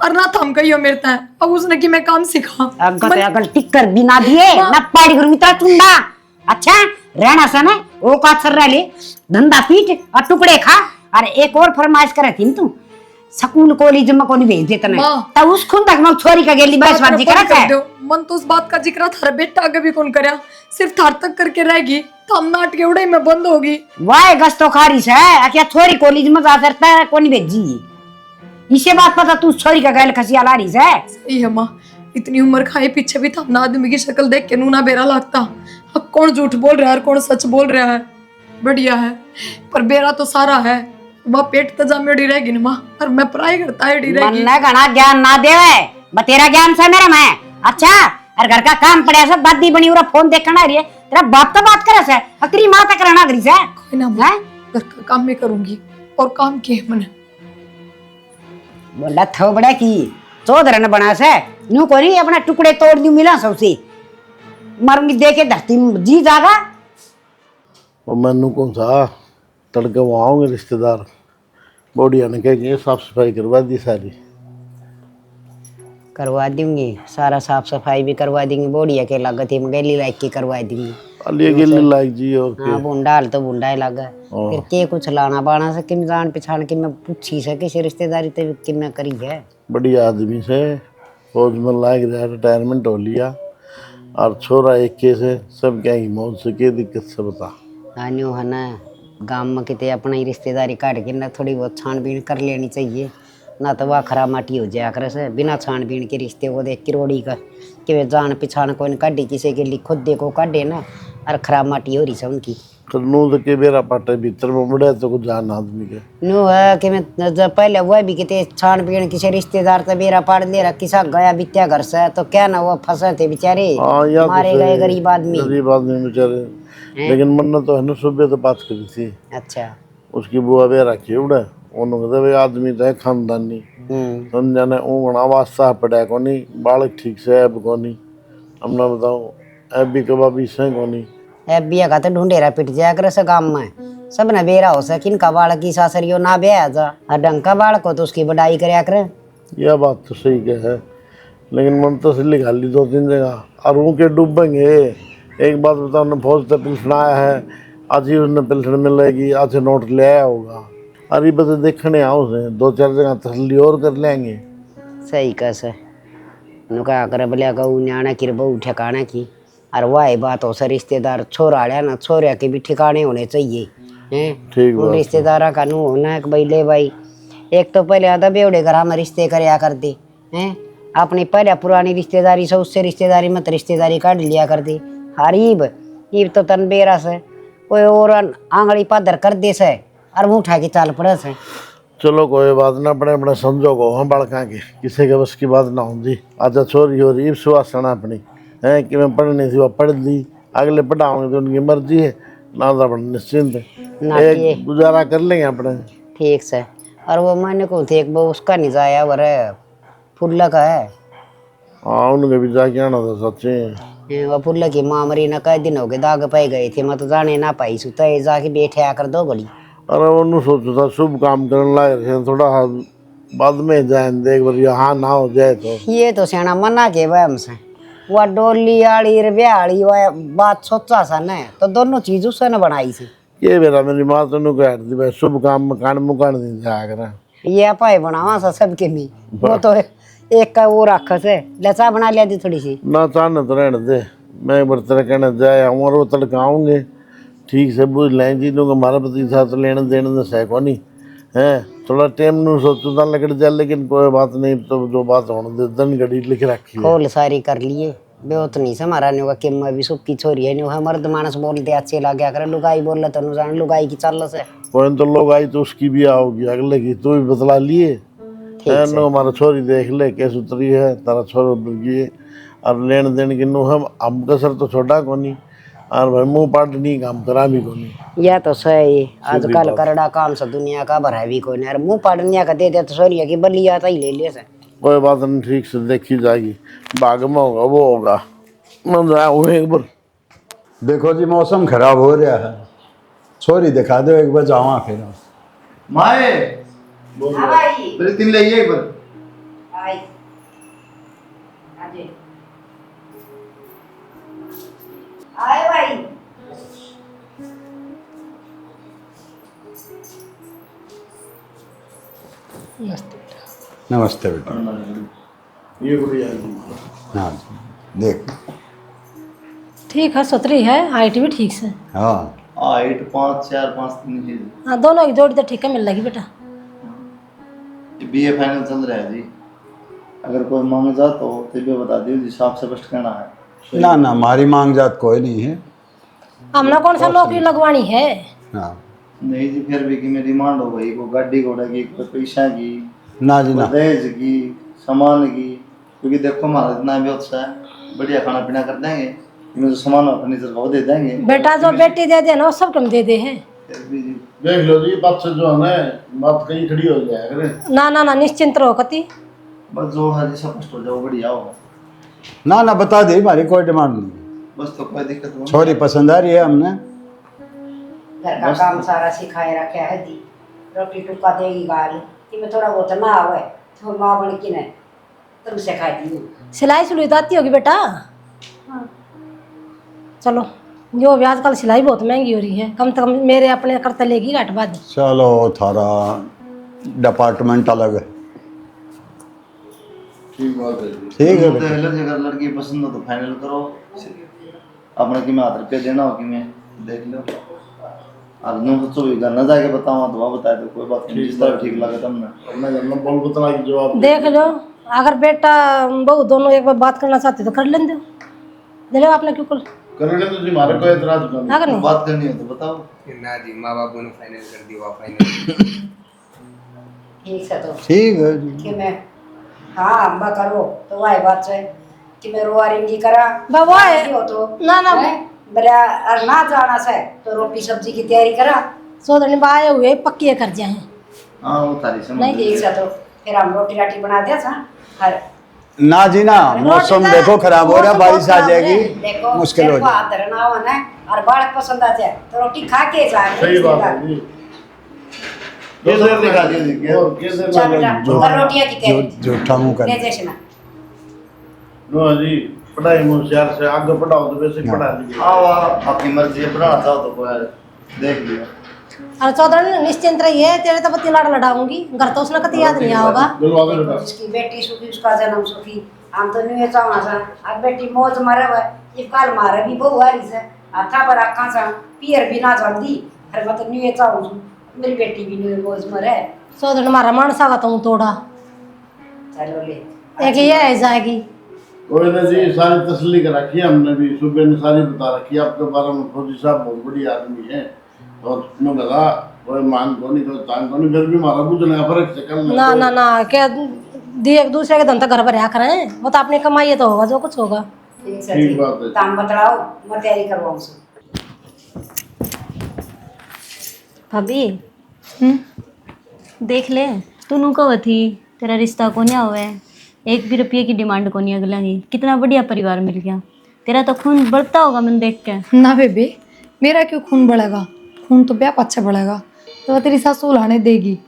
और ना थम गई हो मेरे तय अब उसने कि मैं काम सिखा
अगल तो अगल टिक्कर बिना दिए ना पाड़ी करूं इतना चुंडा। अच्छा रहना सा ना वो का सर रह ले धंधा पीट और टुकड़े खा। और एक और फरमाइश करे थी तू स्कूल कॉलेज में कोनी भेज देता ना तब उस खुन तक मैं छोरी का गेली बसबाजी करा है।
मन तो उस बात का जिक्र थारा बेटा आगे भी कौन करया सिर्फ थार तक करके रहेगी तो हम नाटके उड़े में बंद होगी।
वाह गस्तो खारिश है क्या छोरी कॉलेज में जा सकता है कोनी भेजी इसे बात पता तू छोरी का गैल खसिया ला रही है।
सही है माँ इतनी उम्र खाए पीछे भी था ना आदमी की शक्ल देख के नूना बेरा लगता। अब कौन झूठ बोल रहा है और कौन सच बोल रहा है? बढ़िया है पर बेरा तो सारा है वह पेट तजा में उड़ी रहेगी ना माँ और मैं पढ़ाई करता है रहेगी।
मन घना ज्ञान ना देवे बतेरा ज्ञान से मेरा मैं। अच्छा और घर का काम पड़े सब दादी बनी उरा फोन देखना रही है तेरा बाप तो बात करे से अकरी मां तक रहना करी से
कोई ना माँ घर का काम मैं करूंगी और काम के मैंने
बोला थो बड़ा की चौधर ने बना से न्यू कोरी अपना टुकड़े तोड़ दूं मिला सबसे मरूंगी देखे धरती जी जागा।
और मैनू कौन सा तड़के वहाँ आऊँगे रिश्तेदार बोडिया ने कहेंगे साफ सफाई करवा दी सारी
करवा दूंगी सारा साफ सफाई भी करवा देंगी बोडिया के लागत ही गैली लाइक की करवा दूंगी
अलिया गिल्ली लाइक जी और
हाँ बुंडा हाल तो बुंडा ही लगा फिर के कुछ लाना बाना से किम जान पिछाड़ के मैं पूछी से किसी रिश्तेदारी ते किम में करी है।
बढ़िया आदमी से फौज में लाग रहा रिटायरमेंट हो लिया और छोरा एक के से सब कहेंगे मौज से के दिक्कत से बता।
हाँ न्यू है ना गाँव में कितने अपना ही रिश्तेदारी काट के ना थोड़ी बहुत छानबीन कर लेनी चाहिए ना तो वह खराब माटी हो जाया करे से बिना छानबीन के रिश्ते को देख किरोड़ी का कि वे जान पिछान को काटे किसी के लिए खुद देखो काटे ना और खराब माटी हो रही है उनकी।
नू तो के बेरा पाटे भीतर में मुड़े तो कुछ जान आदमी के
नो है कि मैं जब पहले हुआ भी कितने छानबीन किसी रिश्तेदार तो बेरा पाड़ ले रहा किसा गया बित्या घर से तो क्या ना वो फंसे थे बेचारे मारे गए गरीब आदमी
बेचारे। लेकिन मन तो है ना सुबह तो बात करी थी। अच्छा उसकी बुआ बेरा की उड़े उन्होंने कहते भाई आदमी तो है खानदानी समझा ने ऊँगना वास्ता पड़ा को नहीं बालक ठीक से अब को नहीं हमने बताओ अब भी कबाबी से को नहीं
अब भी का तो ढूंढेरा पिट जाया करे से गाँव में सब न बेरा हो सके किन का बालक की सासरियो ना ब्याह जा ढंग का बालक को तो उसकी बढ़ाई करया करे।
यह बात तो सही है लेकिन मन तो सिल्ली खाली 2-3 जगह और उनके डूबेंगे। एक बात बताओ न फौज से पिल्सन आया है आज ही उसने पिल्सन मिलेगी आज से नोट ले आया होगा अरे बस देखने आओ से 2-4 जगह तसली और कर लेंगे।
सही कैसे नुका कर बोलिया कहूँ न्याणा की बहु ठिकाना की और वह बात हो सर रिश्तेदार छोरा आया ना छोरिया के भी ठिकाने होने चाहिए हैं उन रिश्तेदारा का नू होना है कि भाई ले भाई एक तो पहले आधा बेवड़े घर में रिश्ते करया करते हैं अपनी पहले पुरानी रिश्तेदारी से उससे रिश्तेदारी मत रिश्तेदारी काट लिया करती हरीब ईब तो तन बेरा से कोई और आंगली पादर कर दे से और मुँह उठा के चाल पड़े से।
चलो कोई बात ना अपने अपने समझो को हम बड़का के किसी के बस की बात ना होती आजा छोरी हो रही सुहासना अपनी है कि मैं पढ़नी थी वह पढ़ ली अगले पढ़ाऊंगे तो उनकी मर्जी है ना तो अपने निश्चिंत एक गुजारा कर लेंगे अपने
ठीक से। और वो मैंने को थे एक वो उसका नहीं जाया वर फुल्ला का है
हाँ उनके भी जाके आना था सच्चे
वो पुल्ले की माँ मरी ना कई दिन हो गए, दाग पे गए थे, मैं तो जाने ना पाई सु, तो जाके बैठे आकर दो गोली।
अरे उन्होंने सोचा था शुभ काम करने लायक है, थोड़ा बाद में जाए देख बार यहाँ ना हो जाए तो।
ये तो सियाना मना के वह हमसे, वह डोली आड़ी ब्याली वह बात सोचा सा न, तो दोनों चीज उसने बनाई थी।
ये मेरा मेरी माँ तो नु कह दी भाई शुभ काम मकान मुकान नहीं जाया करा।
ये पाए बनावा सा सबके में, वो तो एक का वो रखा से लचा बना लिया थी थोड़ी सी।
ना चाहना तो रहने दे, मैं एक बार तेरा कहना जाए आऊँ और वो तड़का आऊँगे ठीक से बुझ लें जी लोग हमारा पति साथ लेने देने में सह को नहीं है, थोड़ा टाइम नु सोचता लग जाए, लेकिन कोई बात नहीं, तो जो बात होने दे दन घड़ी लिख रखी है।
खोल सारी कर लिए बेवत नहीं से हमारा न्यू का कि मैं भी सुख की छोरी है, न्यू है मर्द मानस बोलते अच्छे लग गया करे, लुगाई बोल रहे तो जान लुगाई की चल से
कोई तो लोग आई तो उसकी भी आओगी अगले की, तू भी बतला लिए है नो हमारा छोरी देख ले कैसे उतरी है, तारा छोरा उतर गई और लेन देन की नु हम कसर तो छोटा को नहीं और भाई मुंह पाट नहीं काम करा भी को नहीं।
यह तो सही आजकल करड़ा काम से दुनिया का भरा भी कोई नहीं, मुंह पाड़निया का दे दे तो सोनिया की बल्ली आता ही ले ले से।
कोई बात नहीं ठीक से देखी जाएगी, बाग में होगा वो होगा, मैं जाऊँ एक बार।
देखो जी मौसम खराब हो रहा है, छोरी दिखा दो एक बार जावा फिर।
माए मेरे तीन ले एक बार।
आए भाई
नमस्ते बेटा।
ये बढ़िया
हाँ देख,
ठीक है, सुतरी है, हाइट भी ठीक से।
हाँ
8 5 4 5 3 है।
हाँ दोनों की जोड़ी तो ठीक है, मिल लगी बेटा।
बीए फाइनल चल रहा है जी, अगर कोई मांग जा तो भी बता दियो जी, साफ से स्पष्ट कहना है।
ना ना हमारी मांग जात कोई नहीं है।
हमने कौन सा नौकरी लगवानी है।
हाँ
नहीं जी, फिर भी कि मेरी डिमांड हो गई, कोई गाड़ी घोड़ा की, कोई पैसा की,
ना जी ना।
कोई दहेज की, सामान की, क्योंकि देखो हमारा इतना भी अच्छा है, बढ़िया खाना पीना कर देंगे, इनमें जो सामान और फर्नीचर का वो दे देंगे।
बेटा जो बेटी दे दे ना वो सब कम दे दे हैं।
फिर भी जी
देख लो जी, बात से जो है ना बात कहीं खड़ी हो जाए करे।
ना ना ना निश्चिंत रहो कति।
बस जो है जी सब कुछ हो जाओ, बढ़िया हो,
ना ना बता दे, हमारी कोई डिमांड नहीं।
बस तो कोई दिक्कत नहीं।
छोरी पसंद आ रही है हमने।
घर का काम सारा सिखाए रखे है दी, रोटी टुक्का देगी गाली कि मैं थोड़ा बहुत ना आवे तो माँ बन की ने तुम सिखाई दी।
सिलाई सुलाई तो आती होगी बेटा। चलो जो भी आजकल सिलाई बहुत महंगी हो रही है, कम से कम मेरे अपने करते लेगी घट बाद।
चलो थारा डिपार्टमेंट अलग है।
ठीक बात है जी।
ठीक है
तो
बेटा।
हेलो जी, अगर लड़की पसंद हो तो फाइनल करो, अपने कि मैं 8 रुपये देना हो कि मैं देख लो, और नो तो भी घर न जाके बताऊँ तो वहाँ बताए तो कोई बात नहीं, जिस तरह ठीक लगे तब ना।
अपने घर में बोल बतला की जवाब
देख लो, अगर बेटा बहू दोनों एक बार बात करना चाहते तो कर लेंगे, दे लो आपने क्यों कर
करने तो जी हमारे कोई एतराज नहीं।
अगर नहीं
बात करनी हो तो बताओ।
ना जी, माँ बाबू ने फाइनल कर दिया फाइनल।
ठीक है तो
ठीक है जी।
कि मैं हाँ अम्बा करो तो वही बात है कि मैं रोआरिंगी करा
बाबा है।
हो तो
ना ना
बड़ा और ना जाना से तो रोटी सब्जी की तैयारी करा
सोदरनी आए हुए पक्की कर जाए हैं।
हाँ वो तारी समझ
नहीं ठीक है तो फिर हम रोटी राटी बना दिया था हर
ना जी ना, मौसम देखो खराब हो रहा, बारिश आ जाएगी,
देखो
मुश्किल हो
तेरे को हाथ धरना हो ना और बालक पसंद आ जाए तो रोटी खा के जाए।
सही बात है जी।
ये तो दिखा दिया जी क्या?
और कैसे
चल बेटा और रोटियां की तैयारी
झूठा मुंह कर।
ले जैसे ना
नो जी, पढ़ाई में होशियार से आगे पढ़ाओ तो वैसे पढ़ा लीजिए।
हाँ वाह, अपनी मर्जी है, पढ़ाना चाहो तो कोई देख लियो।
और चौधरी निश्चिंत रहिए, तेरे तो पति लाड़ लड़ाऊंगी, घर तो उसने कति याद नहीं होगा।
दिलवा दो बेटा।
जिसकी बेटी सुखी उसका जन्म सुखी, हम तो नहीं चाहना सा अब बेटी मौज मरे हुए ये काल मारे भी बहु आ रही से हाथा पर आखा सा पियर भी ना जल्दी हर मैं तो नहीं चाहूँ मेरी बेटी भी नहीं मौज मरे।
चौधरी मारा मानसा का तो तोड़ा
चलो ले
एक ये है जाएगी।
कोई ना जी, सारी तसल्ली कर रखी है हमने भी, सुबह ने सारी बता रखी है आपके बारे में। फौजी साहब बहुत बड़ी आदमी है और मैं लगा कोई मान को नहीं कोई तान को नहीं, फिर भी हमारा कुछ नया फर्क से कल
ना ना ना क्या दिए एक दूसरे के धन तक घर भर करें, वो तो अपनी कमाई है तो होगा जो कुछ होगा।
ठीक है
ठीक
जी
बात है।
काम बतलाओ मैं तैयारी करवाऊँ से।
भाभी देख ले, तू कब थी तेरा रिश्ता को नहीं हुआ है, 1 भी रुपये की डिमांड को नहीं अगला की, कितना बढ़िया परिवार मिल गया। तेरा तो खून बढ़ता होगा मैंने देख के।
ना बेबे, मेरा क्यों खून बढ़ेगा? खून तो ब्याह अच्छा बढ़ेगा। तो तेरी सासू लाने देगी।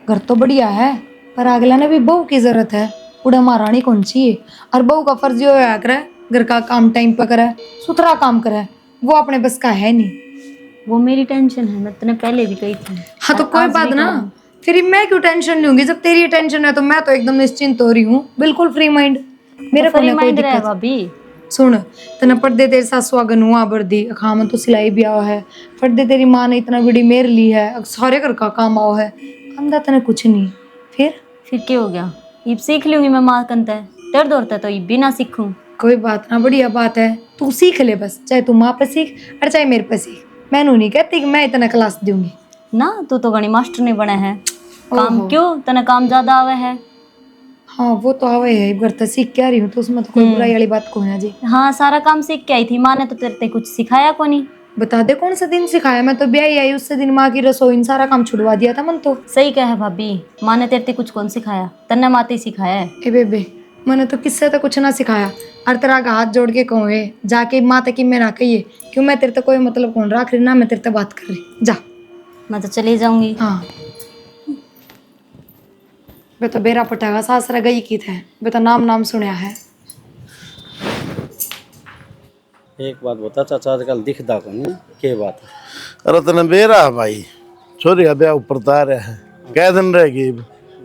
घर तो बढ़िया है, पर अगला ने भी बहू की जरूरत है। उड़ा महारानी कौन सी है? और बहू का फर्ज ये होया करे घर का काम टाइम पर करे, सुथरा काम करे। वो अपने बस का है नहीं।
वो मेरी टेंशन है, मैं तेने पहले भी कही थी।
हाँ तो
और
कोई
आज
बात
भी
ना,
कहूँ।
फिर मैं क्यों टेंशन लूंगी? जब तेरी टेंशन है तो मैं तो एकदम निश्चिंत हो रही हूँ, बिल्कुल फ्री माइंड। मेरे को
फ्री
ना कोई
माइंड रहे
दिक्कत।
भाभी।
सुन, तना पर्दे तेरे सासू आगे नुआ बर्दी खाम तो सिलाई भी आओ है। पर्दे तेरी माँ ने इतना बड़ी मेर ली है, अब सारे घर का काम आओ है। अंदा तने कुछ नहीं।
फिर क्या हो गया? इब सीख लूंगी मैं माँ कंते। दर्द होता है तो इब भी ना सीखूं।
कोई बात ना, बढ़िया बात है। तू सीख ले बस, चाहे तू माँ पे सीख और चाहे मेरे पे सीख। मैनू नहीं कहती कि मैं इतना क्लास दूंगी
ना। तू तो गणी मास्टर नहीं बना है। काम
ओहो।
क्यों तने काम ज्यादा आवे है।
हाँ वो तो हवे है, घर तो सीख क्या रही हूँ, तो उसमें तो कोई बुराई वाली बात को है जी।
हाँ सारा काम सीख के आई थी। माँ ने तो तेरे ते कुछ सिखाया को नहीं।
बता दे कौन सा दिन सिखाया? मैं तो ब्याह आई उससे दिन माँ की रसोई सारा काम छुड़वा दिया था मन तो।
सही कहा है भाभी, माँ ने तेरे ते कुछ कौन सिखाया, तन्ने माते ही सिखाया है।
ए बेबे, मैंने तो किससे तो कुछ ना सिखाया। हर तरह का हाथ जोड़ के कहूँ है जाके माँ तक मैं ना कहिए क्यों, मैं तेरे तो कोई मतलब कौन रख रही ना, मैं तेरे तो बात कर रही। जा।
मैं तो चली जाऊंगी।
हाँ बे तो बेरा पटागा सासरा गई की थे, बे तो नाम नाम सुनया है।
एक बात बता चाचा, आजकल दिखता को नहीं के बात है?
अरे तने बेरा भाई, छोरी का ब्याह ऊपर तार है, कै दिन रहेगी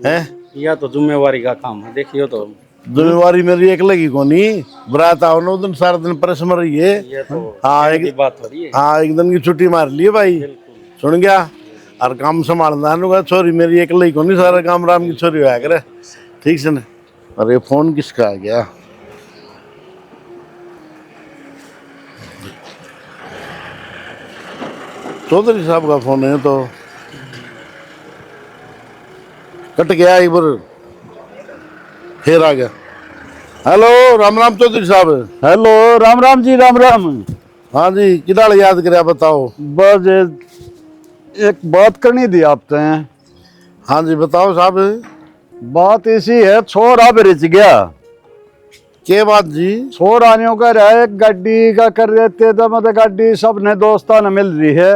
हैं?
या तो जिम्मेवारी का काम है, देखियो तो।
जिम्मेवारी मेरी एक लगी कोनी, बरात आओ ना दिन सारा दिन परेशान रहिए।
ये तो
हाँ
की
एक
बात हो रही है।
हाँ एक दिन की छुट्टी मार लिए भाई, सुन गया। और काम संभालना होगा, छोरी मेरी एक लगी कोनी, सारा काम राम की छोरी होया करे, ठीक से ना। अरे फोन किसका आ गया? चौधरी साहब का फोन है, तो कट गया एक बार फिर आ गया। हेलो राम राम चौधरी साहब।
हेलो, राम राम जी, राम राम।
हाँ जी, किधर याद करे बताओ।
बस एक बात करनी थी आपसे।
हाँ जी बताओ साहब।
बात ऐसी है, छोरा बेच गया।
के बात जी?
छोरानियों का रहा एक गाड़ी का कर देते तो मतलब गाड़ी सबने दोस्ता न मिल रही है।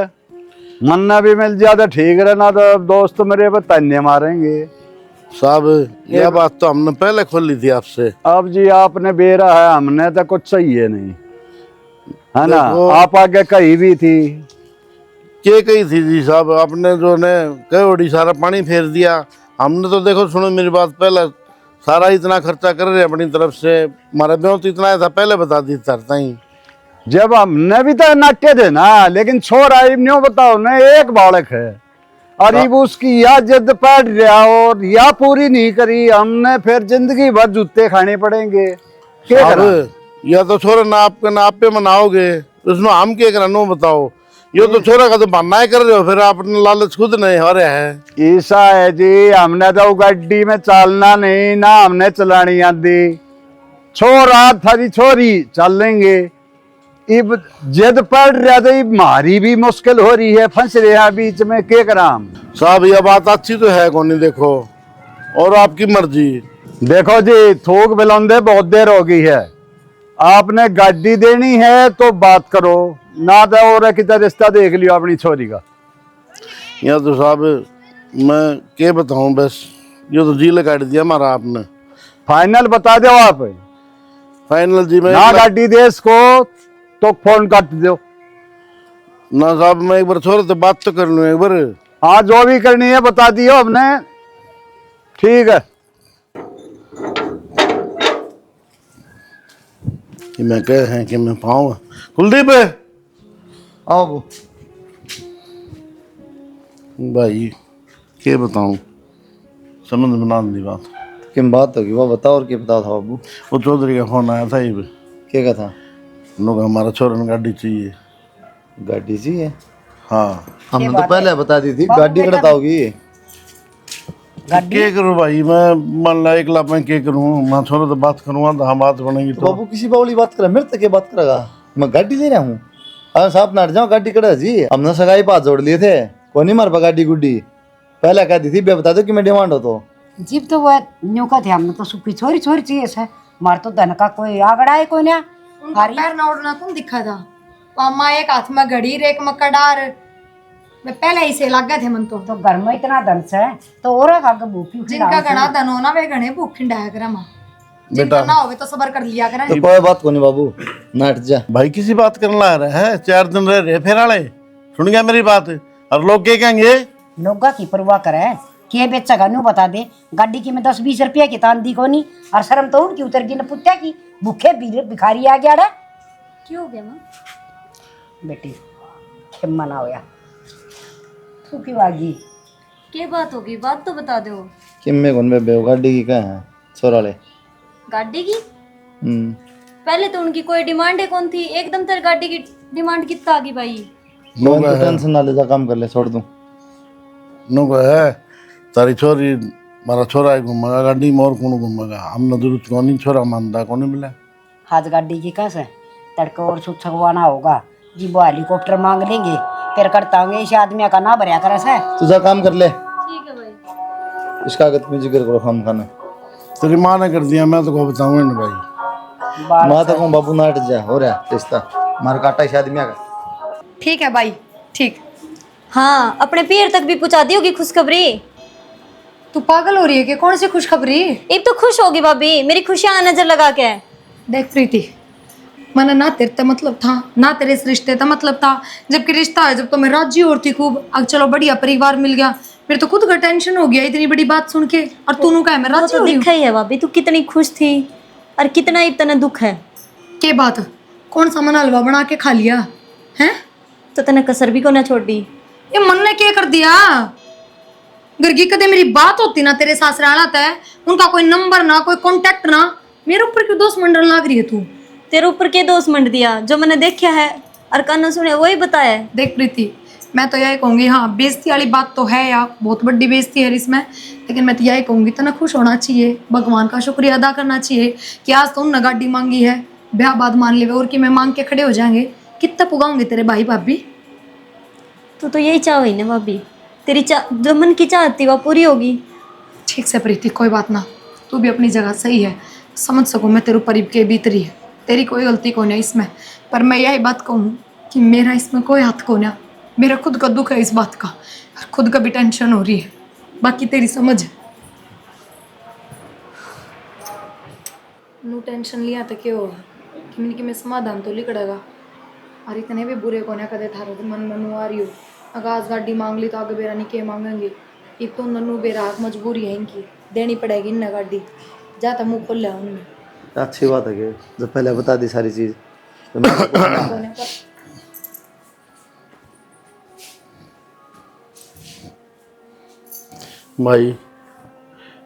मन्ना भी मिल जाए तो ठीक रहे, ना तो दोस्त मेरे पे ताने मारेंगे।
साहब यह बात तो हमने पहले खोली थी आपसे।
अब जी आपने बेरा है, हमने तो कुछ चाहिए नहीं है ना।
देखो,
आप आगे कही भी थी।
के कही थी जी साहब? आपने जो ने कई सारा पानी फेर दिया। हमने तो देखो सुनो मेरी बात, पहले सारा इतना खर्चा कर रहे अपनी तरफ से, हमारे ब्याह तो इतना था पहले बता दी तरता ही।
जब हमने भी तो नाट्य थे ना, लेकिन छोरा न्यों बताओ ना, एक बालक है और अब उसकी या जिद पड़ रहा और या पूरी नहीं करी, हमने फिर जिंदगी भर जूते खाने पड़ेंगे। क्या करा?
या तो छोरा ना आपके ना आप पे मनाओगे, उसमें हम क्या करा नो बताओ। ये तो छोरा का तो बहाना ही कर रहे हो, फिर आपने लालच खुद नहीं हो रहा है।
ऐसा है जी, हमने तो गाड़ी में चलना नहीं ना, हमने चलानी आती। छोरा थारी छोरी चल लेंगे। इब जिद पड़ रहा तो इब मारी भी मुश्किल हो रही है, फंस रहे हैं बीच में, के कराम।
साहब यह बात अच्छी तो है कौन, देखो और आपकी मर्जी।
देखो जी, थूक बिलौंदे बहुत देर हो गई है। आपने गाड़ी देनी है तो बात करो, ना तो और कितना रिश्ता देख लियो अपनी छोरी का।
या तो साहब मैं क्या बताऊं, बस ये तो जी काट दिया हमारा आपने।
फाइनल बता दो आप।
फाइनल जी मैं
ना गाड़ी दे इसको तो फोन काट दो।
ना साहब मैं एक बार छोरे से बात तो कर लूं एक बार।
हाँ जो भी करनी है बता दियो हमने, ठीक है।
कि मैं कह हैं कि मैं पाऊँ कुलदीप
आओ वो।
भाई क्या बताऊं, समझ में ना दी बात।
किन बात होगी वो बताओ, और क्या बताओ था बाबू?
वो चौधरी का फोन आया था, ये
क्या कहा था?
उन्होंने कहा हमारा छोरा ने गाड़ी चाहिए।
गाड़ी चाहिए?
हाँ
हमने तो पहले बता दी थी गाड़ी कड़ता होगी।
क्या करूं भाई, मैं मान ला एक लाख में क्या करूं, मैं छोरा तो बात करूंगा तो हाँ बात बनेगी।
तो बाबू किसी बावली बात करे, मेरे तक क्या बात करेगा? मैं गाड़ी ले रहा हूँ। हाँ साहब नाट जाओ, गाड़ी कड़ा जी। हमने सगाई पास जोड़ लिए थे, कौन नहीं मार पा गाड़ी गुड्डी। पहले कह दी थी बे बता दो कि मैं डिमांड हो तो।
जीप तो वो न्यू का थे, हमने तो सुखी छोरी छोरी चाहिए से। मार तो धन का कोई आगड़ा है कोई ना।
उनका पैर ना उड़ना कौन दिखा था? मामा एक हाथ में घड़ी एक में कडार, मैं पहले ही से लग गए थे मन तो
घर में इतना धन है तो और आगे भूखी
जिनका घना धन हो ना वे घने भूख खिंडाया करे माँ, जिनका ना होवे तो सबर कर लिया करे।
तो कोई बात को नहीं बाबू, नाट जा।
भाई किसी बात करने ला रहे हैं, 4 दिन रह रहे फिर आले सुन गया मेरी बात। और लोग क्या कहेंगे?
लोगा की परवाह करे के बेचेगा नु बता दे। गाड़ी की में 10-20 रुपया की तान दी कोनी और शर्म तो उनकी उतर गई न पुत्या की। भूखे भिखारी आ गया रे।
क्यों हो गया माँ?
बेटी खेमा ना होया तू क्यों आ गई?
क्या बात होगी? बात तो बता दो।
किम्मे कौन बे गाड़ी की कहाँ है छोरा ले?
गाड़ी की पहले तो उनकी कोई डिमांड है कौन थी, एकदम तेरे गाड़ी की डिमांड कितना आ गई भाई?
लोग टेंशन ना ले, जा काम कर ले, छोड़ दूं।
नो को है तारी छोरी मारा छोरा घूमेगा गाड़ी में और कौन घूमेगा? हमने जरूरत कौन छोरा मानता कौन मिला।
हाथ गाड़ी की कैसे तड़के और सुख छकवाना होगा जी, वो हेलीकॉप्टर मांग लेंगे फिर करता होंगे इस आदमी का ना भरिया करे से।
तू जा काम कर ले,
ठीक है भाई।
इस कागज में जिक्र करो हम खाना।
तेरी माँ ने कर दिया, मैं तो को बताऊंगा ना भाई।
माँ तो कहूँ बाबू नाट जा, हो रहा रिश्ता मार काटा इस आदमी का।
ठीक है भाई, ठीक।
हाँ, अपने पीर तक भी पहुंचा दी होगी खुशखबरी।
तू पागल हो रही है कि? कौन सी खुशखबरी?
एक तो खुश होगी भाभी, मेरी खुशियां नजर लगा के।
देख प्रीति, मैंने ना तेरे से मतलब था ना तेरे इस रिश्ते का मतलब था, जबकि रिश्ता है जब तो मैं राजी और थी खूब। अब चलो बढ़िया परिवार मिल गया, फिर तो खुद का टेंशन हो गया इतनी बड़ी बात सुन के। और तूने कहा मैं राजी
तो
हो रही हूँ।
दिखा ही है भाभी, तू कितनी खुश थी और कितना इतना दुख है।
के बात? कौन सा मन हलवा बना के खा लिया है?
तो तने कसर भी को ना छोड़ दी।
ये मन ने क्या कर दिया? घर की कदे मेरी बात होती ना तेरे ससुराल आता है, उनका कोई नंबर ना कोई कांटेक्ट ना, मेरे ऊपर क्यों दोष मंडल लाग रही है तू?
तेरे ऊपर के दोष मंड दिया? जो मैंने देखा है और कान सुने वही बताया।
देख प्रीति, मैं तो यही कहूंगी, हाँ बेइज्जती वाली बात तो है यार, बहुत बड़ी बेइज्जती है इसमें, लेकिन मैं तो यही कहूंगी तना खुश होना चाहिए, भगवान का शुक्रिया अदा करना चाहिए कि आज तो उन्होंने गाड़ी मांगी है, ब्याह बाद मान ले और कि मैं मांग के खड़े हो जाएंगे। कितना पुगाऊंगे तेरे भाई भाभी?
तो यही चाह ही ना भाभी, तेरी जो मन की चाहत थी वह पूरी होगी।
ठीक से प्रीति, कोई बात ना, तू भी अपनी जगह सही है, समझ सकूँ मैं तेरे ऊपर के भीतरी है, तेरी कोई गलती को नहीं इसमें। पर मैं यही बात कहूँ कि मेरा इसमें कोई हाथ को ना, मेरा खुद का दुख है इस बात का, और खुद का भी टेंशन हो रही है, बाकी तेरी समझ है। नू टेंशन लिया तो क्या होगा कि मैं समाधान तो लिखड़ेगा। और इतने भी बुरे को ना कदे थारो मन में आ रही हो, अगाज गाड़ी मांग ली तो आगे बेरा नहीं के मांगेंगे। एक तो नन्नू बेरा मजबूरी है इनकी, देनी पड़ेगी इन्हें गाड़ी, जाता मुँह खोल लिया उनमें।
अच्छी बात है कि जब पहले बता दी सारी चीज तो मैं
भाई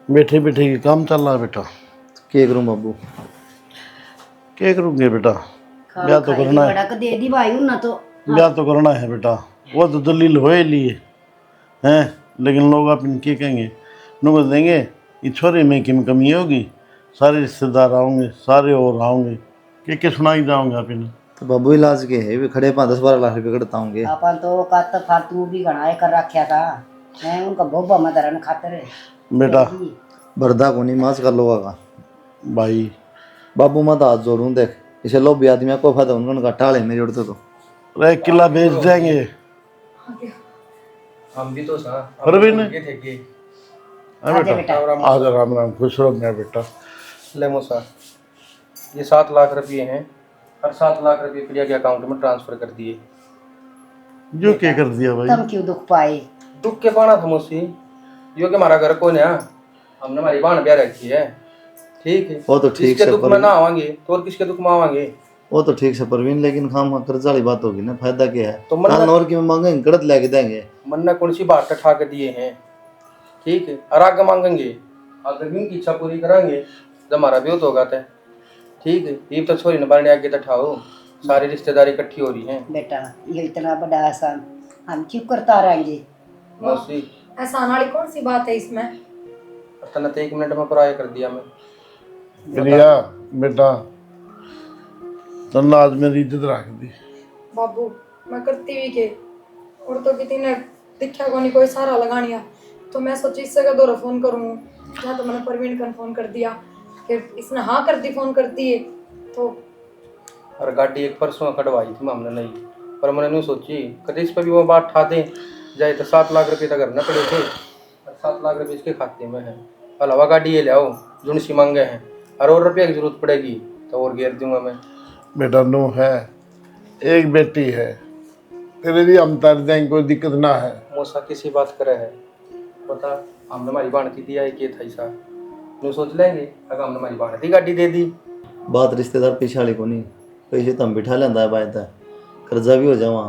बैठे बैठे की काम चल रहा है बेटा।
क्या करूं बाबू?
क्या करूंगे बेटा? ब्याह तो करना है,
दे दी भाई ना तो
ब्याह तो करना है बेटा। वो तो दलील हो ही लिए हैं, लेकिन लोग अपन क्या कहेंगे? नुक देंगे ये छोरे में किम कमी होगी, सारे रिश्तेदार आओगे, सारे और आओगे, क्या सुनाई जाओगे अपन।
तो बाबू इलाज के है भी खड़े 5-10-12 लाख रुपये कटता होंगे।
अपन तो कत फालतू भी गणाए कर रखा था, मैं उनका भोबा मदरन खातर
बेटा
बर्दा को नहीं मास कर लोगा का
भाई।
बाबू मत हाथ जोड़ूं, देख इसे लो भी आदमी को फायदा उनका टाले नहीं जोड़ते तो
अरे किला बेच देंगे
हम भी तो सा
अरे भी नहीं
ये थे कि
बेटा आज राम राम, खुश रहो मेरा बेटा।
ले मोसा, ये 7 लाख रुपये हैं और 7 लाख रुपये प्रिया के अकाउंट में ट्रांसफर कर दिए।
जो क्या कर दिया भाई?
तुम क्यों दुख पाए?
दुख के पाना था मुझसे, यो कि हमारा घर को ना, हमने हमारी बाण ब्याह रखी है, ठीक है।
वो तो ठीक
किसके
से
दुख में ना आवांगे तो और किसके दुख में आवांगे?
वो तो ठीक से परवीन, लेकिन खाम कर्जा वाली बात होगी ना, फायदा क्या है?
तो मन
कान और की मांगेंगे गड़त लेके देंगे।
मन ने कौन सी बात ठा के दिए हैं, ठीक है। और आगे मांगेंगे, अगर भी उनकी इच्छा पूरी कराएंगे जब हमारा ब्योत होगा तो ठीक है। ये तो छोरी न बारने आगे तो ठाओ, सारी रिश्तेदारी इकट्ठी हो रही हैं।
बेटा ये इतना बड़ा आसान हम क्यों करता रहेंगे?
मौसी
आसान वाली कौन सी बात है इसमें?
तने तो 1 मिनट में पराया कर दिया मैं।
प्रिया बेटा तन्ना आज मेरी इज्जत रख दी
बाबू, मैं करती भी के और तो किसी ने दिखा को नहीं कोई सारा लगानिया, तो मैं सोची इससे का दौरा फोन करूँ, जहाँ तो मैंने परवीन का फोन कर दिया कि इसने हाँ कर दी, फोन करती है तो
और गाड़ी एक परसों कटवाई थी हमने नहीं, पर मैंने नहीं सोची कभी इस पर भी वो बात ठा दें जाए तो 7 लाख रुपये तक न पड़े थे, और 7 लाख रुपये इसके खाते में है। अलावा गाड़ी ये ले आओ जुन सी मांगे हैं, और रुपये की जरूरत पड़ेगी तो और घेर दूंगा मैं।
बेटा नो है, एक बेटी है, तेरे लिए हम तार देंगे, कोई दिक्कत ना है।
मोसा किसी बात करे है पता, हमने हमारी बाणती दिया है कि था ऐसा नो सोच लेंगे अगर हमने हमारी बाणती गाड़ी दे दी।
बात रिश्तेदार पीछे वाली को नहीं, पैसे तो हम बिठा लेंदा है बायद है, कर्जा भी हो जावा,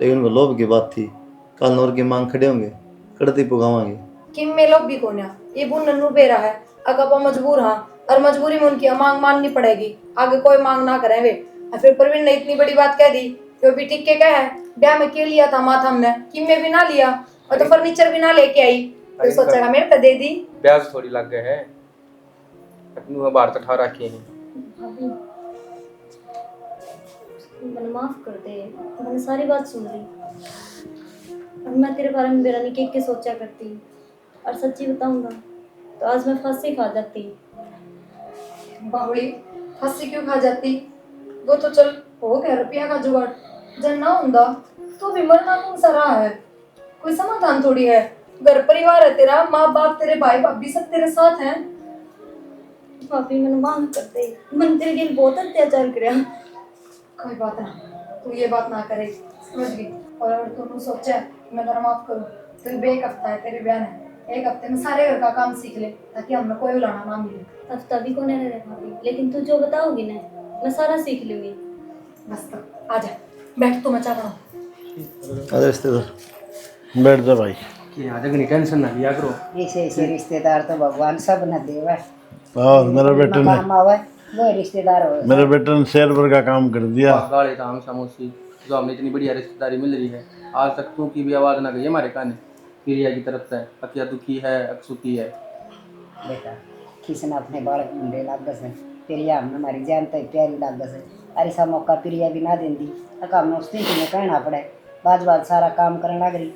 लेकिन वो लोभ की बात थी, कल नौर की मांग खड़े होंगे कड़ती पुगावांगे।
किम में लोग भी कोन्या ये बुन नन्नू बेरा है, अगर वो मजबूर हाँ और मजबूरी में उनकी मांग माननी पड़ेगी, आगे कोई मांग ना करें वे। और फिर प्रवीण ने इतनी बड़ी बात कह दी जो भी टिक के कह है, ब्याह में क्यों लिया था माथ हमने, किम में भी ना लिया और तो फर्नीचर भी ना लेके आई, तो सोचा मेरे को दे दी।
ब्याज थोड़ी लग गए है, अपनी बाहर तक ठा रखे हैं।
भाभी मैंने माफ कर दे, मैंने सारी बात सुन ली, और मैं तेरे बारे में बेरा नहीं के सोचा करती, और सच्ची बताऊंगा तो आज मैं फांसी खा जाती।
बावड़ी फांसी क्यों खा जाती, वो तो चल हो गया रुपया का जुगाड़, जब ना होंदा तो भी मरना कौन सा रहा है, कोई समाधान थोड़ी है, घर परिवार है तेरा, माँ बाप तेरे भाई भाभी सब तेरे साथ हैं।
भाभी मैंने माफ कर दे, मैंने तेरे लिए बहुत अत्याचार किया।
कोई बात ना, तू ये बात ना करे, समझ गई। और अगर तूने सोचा है कि मैं तेरा माफ करूं तो ये एक हफ्ता है तेरे बयान है, एक हफ्ते में सारे घर का काम सीख ले ताकि हमें कोई उलाना ना मिले।
हफ्ता भी कौन है भाभी, लेकिन तू जो बताओगी ना मैं सारा सीख लूंगी।
बस तो आजा बैठ, तू मचा बनाओ।
अरे रिश्तेदार
बैठ जा भाई।
कि आज नहीं टेंशन ना लिया करो,
ऐसे ऐसे रिश्तेदार तो भगवान सब न देवे।
और मेरे बेटे ने
काम आवे वो रिश्तेदार हो।
मेरे बेटे ने शेर भर का काम कर दिया।
गाड़े धाम समोसी जो हमें इतनी बढ़िया रिश्तेदारी मिल रही है, आज तक तू की भी आवाज ना गई हमारे कान प्रिया की तरफ से। अकिया दुखी है अकसुखी है।
बेटा किसने अपने बालक मुंडे लागस है, प्रिया हमने हमारी जान तक प्यारी लागस है, अरे सा मौका प्रिया भी ना देंदी, अका हमने उस दिन कहना पड़े, बाज बाज सारा काम करने लग रही।